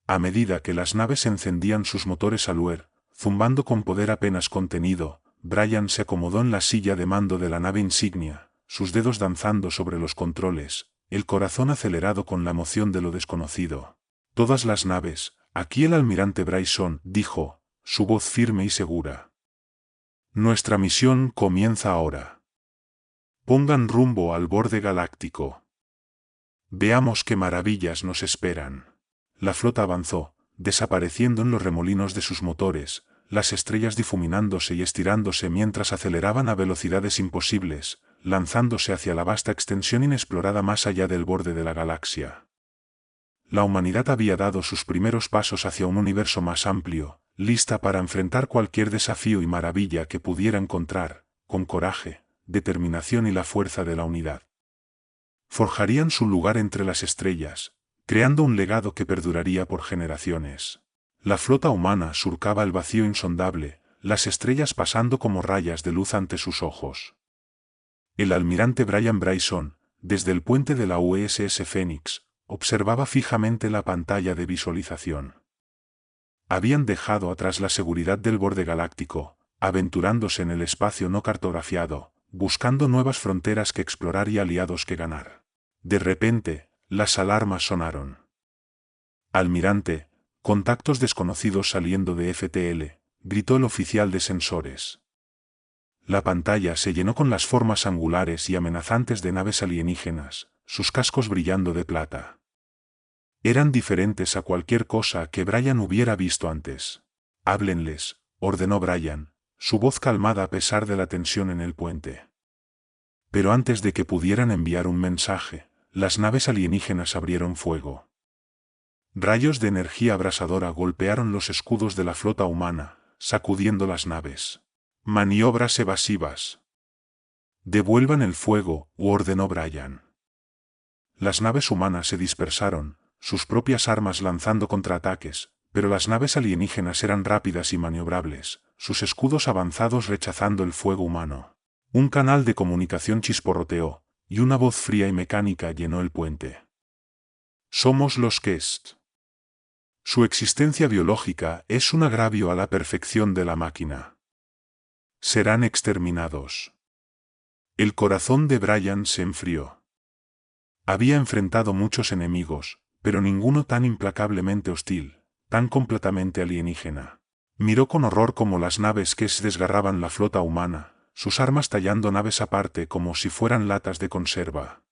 Speaker 2: A medida que las naves encendían sus motores Aluer, zumbando con poder apenas contenido, Brian se acomodó en la silla de mando de la nave insignia, sus dedos danzando sobre los controles, el corazón acelerado con la emoción de lo desconocido. Todas las naves, aquí el almirante Bryson, dijo, su voz firme y segura. Nuestra misión comienza ahora. Pongan rumbo al borde galáctico. Veamos qué maravillas nos esperan. La flota avanzó, desapareciendo en los remolinos de sus motores, las estrellas difuminándose y estirándose mientras aceleraban a velocidades imposibles, lanzándose hacia la vasta extensión inexplorada más allá del borde de la galaxia. La humanidad había dado sus primeros pasos hacia un universo más amplio, lista para enfrentar cualquier desafío y maravilla que pudiera encontrar, con coraje, determinación y la fuerza de la unidad. Forjarían su lugar entre las estrellas, creando un legado que perduraría por generaciones. La flota humana surcaba el vacío insondable, las estrellas pasando como rayas de luz ante sus ojos. El almirante Brian Bryson, desde el puente de la USS Phoenix, observaba fijamente la pantalla de visualización. Habían dejado atrás la seguridad del borde galáctico, aventurándose en el espacio no cartografiado, buscando nuevas fronteras que explorar y aliados que ganar. De repente, las alarmas sonaron. Almirante, contactos desconocidos saliendo de FTL, gritó el oficial de sensores. La pantalla se llenó con las formas angulares y amenazantes de naves alienígenas, sus cascos brillando de plata. Eran diferentes a cualquier cosa que Brian hubiera visto antes. Háblenles, ordenó Brian, su voz calmada a pesar de la tensión en el puente. Pero antes de que pudieran enviar un mensaje, las naves alienígenas abrieron fuego. Rayos de energía abrasadora golpearon los escudos de la flota humana, sacudiendo las naves. Maniobras evasivas. Devuelvan el fuego, ordenó Brian. Las naves humanas se dispersaron, sus propias armas lanzando contraataques, pero las naves alienígenas eran rápidas y maniobrables, sus escudos avanzados rechazando el fuego humano. Un canal de comunicación chisporroteó, y una voz fría y mecánica llenó el puente. Somos los Kest. Su existencia biológica es un agravio a la perfección de la máquina. Serán exterminados. El corazón de Brian se enfrió. Había enfrentado muchos enemigos, pero ninguno tan implacablemente hostil, tan completamente alienígena. Miró con horror cómo las naves que se desgarraban la flota humana, sus armas tallando naves aparte como si fueran latas de conserva.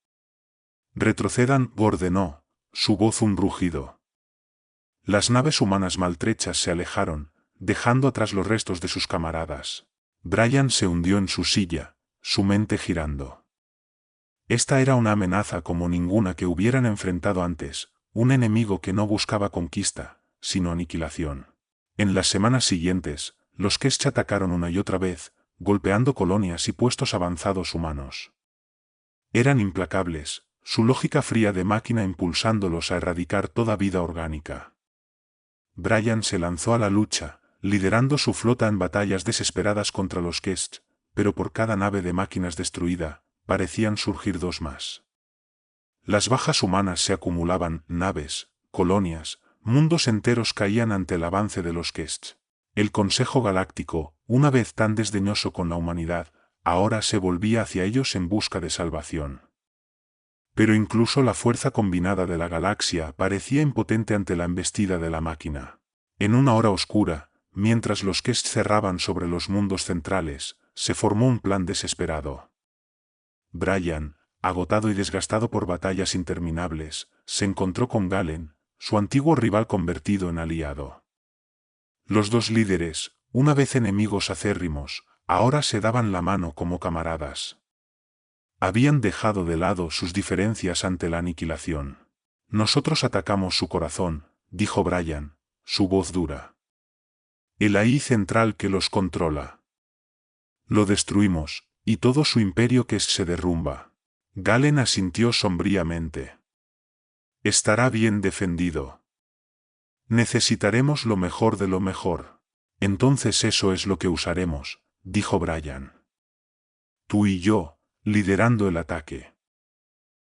Speaker 2: Retrocedan, ordenó, su voz un rugido. Las naves humanas maltrechas se alejaron, dejando atrás los restos de sus camaradas. Brian se hundió en su silla, su mente girando. Esta era una amenaza como ninguna que hubieran enfrentado antes, un enemigo que no buscaba conquista, sino aniquilación. En las semanas siguientes, los Kesh atacaron una y otra vez, golpeando colonias y puestos avanzados humanos. Eran implacables, su lógica fría de máquina impulsándolos a erradicar toda vida orgánica. Brian se lanzó a la lucha, liderando su flota en batallas desesperadas contra los Kesh, pero por cada nave de máquinas destruida, parecían surgir dos más. Las bajas humanas se acumulaban, naves, colonias, mundos enteros caían ante el avance de los Kests. El Consejo Galáctico, una vez tan desdeñoso con la humanidad, ahora se volvía hacia ellos en busca de salvación. Pero incluso la fuerza combinada de la galaxia parecía impotente ante la embestida de la máquina. En una hora oscura, mientras los Kests cerraban sobre los mundos centrales, se formó un plan desesperado. Brian, agotado y desgastado por batallas interminables, se encontró con Galen, su antiguo rival convertido en aliado. Los dos líderes, una vez enemigos acérrimos, ahora se daban la mano como camaradas. Habían dejado de lado sus diferencias ante la aniquilación. Nosotros atacamos su corazón, dijo Brian, su voz dura. El AI central que los controla. Lo destruimos, y todo su imperio que se derrumba. Galen asintió sombríamente. Estará bien defendido. Necesitaremos lo mejor de lo mejor. Entonces eso es lo que usaremos, dijo Brian. Tú y yo, liderando el ataque.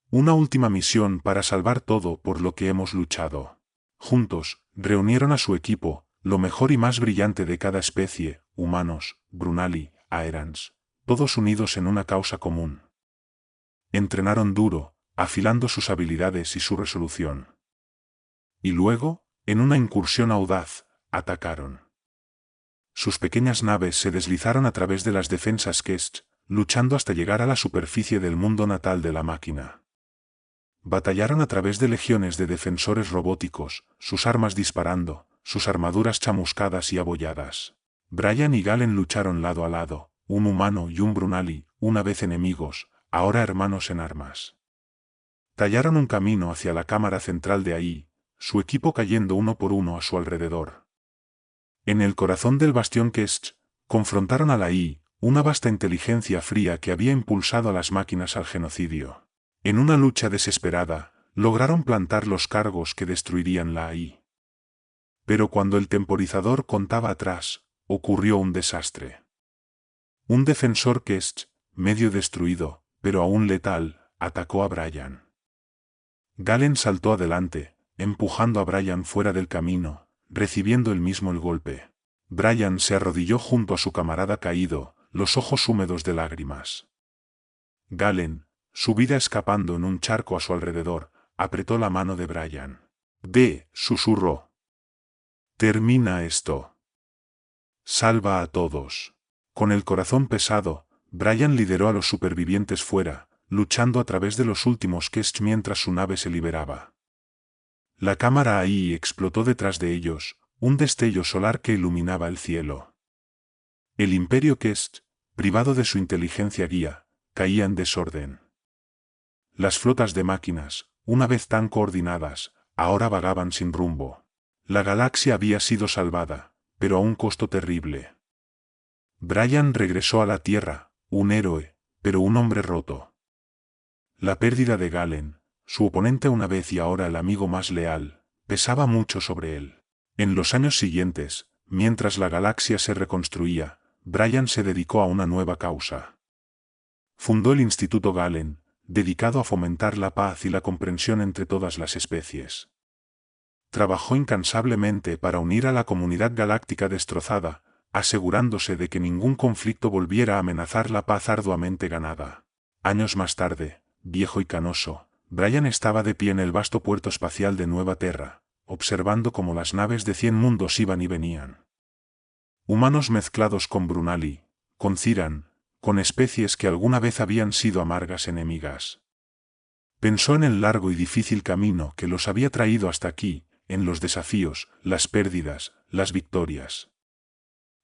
Speaker 2: Una última misión para salvar todo por lo que hemos luchado. Juntos, reunieron a su equipo, lo mejor y más brillante de cada especie, humanos, Brunali, Aerans, todos unidos en una causa común. Entrenaron duro, afilando sus habilidades y su resolución. Y luego, en una incursión audaz, atacaron. Sus pequeñas naves se deslizaron a través de las defensas Kests, luchando hasta llegar a la superficie del mundo natal de la máquina. Batallaron a través de legiones de defensores robóticos, sus armas disparando, sus armaduras chamuscadas y abolladas. Brian y Galen lucharon lado a lado, un humano y un Brunali, una vez enemigos, ahora hermanos en armas. Tallaron un camino hacia la cámara central de AI, su equipo cayendo uno por uno a su alrededor. En el corazón del bastión Kests, confrontaron a la AI, una vasta inteligencia fría que había impulsado a las máquinas al genocidio. En una lucha desesperada, lograron plantar los cargos que destruirían la AI. Pero cuando el temporizador contaba atrás, ocurrió un desastre. Un defensor Kests, medio destruido, pero aún letal, atacó a Brian. Galen saltó adelante, empujando a Brian fuera del camino, recibiendo él mismo el golpe. Brian se arrodilló junto a su camarada caído, los ojos húmedos de lágrimas. Galen, su vida escapando en un charco a su alrededor, apretó la mano de Brian. «Ve», susurró. «Termina esto. Salva a todos». Con el corazón pesado, Brian lideró a los supervivientes fuera, luchando a través de los últimos Kests mientras su nave se liberaba. La cámara AI explotó detrás de ellos, un destello solar que iluminaba el cielo. El imperio Kest, privado de su inteligencia guía, caía en desorden. Las flotas de máquinas, una vez tan coordinadas, ahora vagaban sin rumbo. La galaxia había sido salvada, pero a un costo terrible. Brian regresó a la Tierra, un héroe, pero un hombre roto. La pérdida de Galen, su oponente una vez y ahora el amigo más leal, pesaba mucho sobre él. En los años siguientes, mientras la galaxia se reconstruía, Brian se dedicó a una nueva causa. Fundó el Instituto Galen, dedicado a fomentar la paz y la comprensión entre todas las especies. Trabajó incansablemente para unir a la comunidad galáctica destrozada, asegurándose de que ningún conflicto volviera a amenazar la paz arduamente ganada. Años más tarde, viejo y canoso, Brian estaba de pie en el vasto puerto espacial de Nueva Terra, observando cómo las naves de 100 mundos iban y venían. Humanos mezclados con Brunali, con Ciran, con especies que alguna vez habían sido amargas enemigas. Pensó en el largo y difícil camino que los había traído hasta aquí, en los desafíos, las pérdidas, las victorias.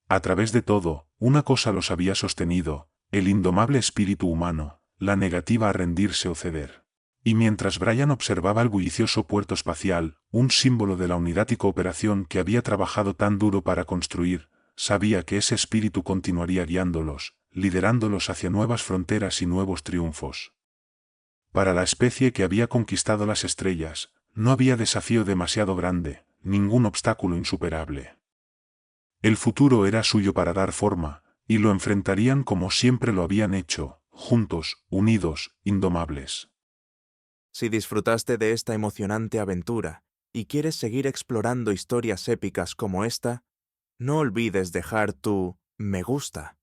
Speaker 2: A través de todo, una cosa los había sostenido, el indomable espíritu humano, la negativa a rendirse o ceder. Y mientras Brian observaba el bullicioso puerto espacial, un símbolo de la unidad y cooperación que había trabajado tan duro para construir, sabía que ese espíritu continuaría guiándolos, liderándolos hacia nuevas fronteras y nuevos triunfos. Para la especie que había conquistado las estrellas, no había desafío demasiado grande, ningún obstáculo insuperable. El futuro era suyo para dar forma, y lo enfrentarían como siempre lo habían hecho, juntos, unidos, indomables.
Speaker 1: Si disfrutaste de esta emocionante aventura y quieres seguir explorando historias épicas como esta, no olvides dejar tu me gusta.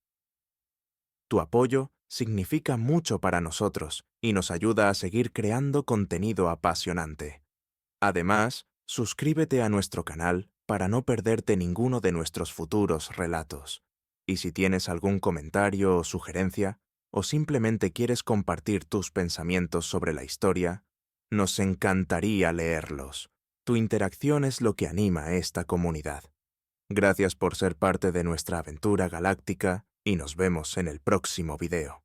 Speaker 1: Tu apoyo significa mucho para nosotros y nos ayuda a seguir creando contenido apasionante. Además, suscríbete a nuestro canal para no perderte ninguno de nuestros futuros relatos. Y si tienes algún comentario o sugerencia, o simplemente quieres compartir tus pensamientos sobre la historia, nos encantaría leerlos. Tu interacción es lo que anima a esta comunidad. Gracias por ser parte de nuestra aventura galáctica y nos vemos en el próximo video.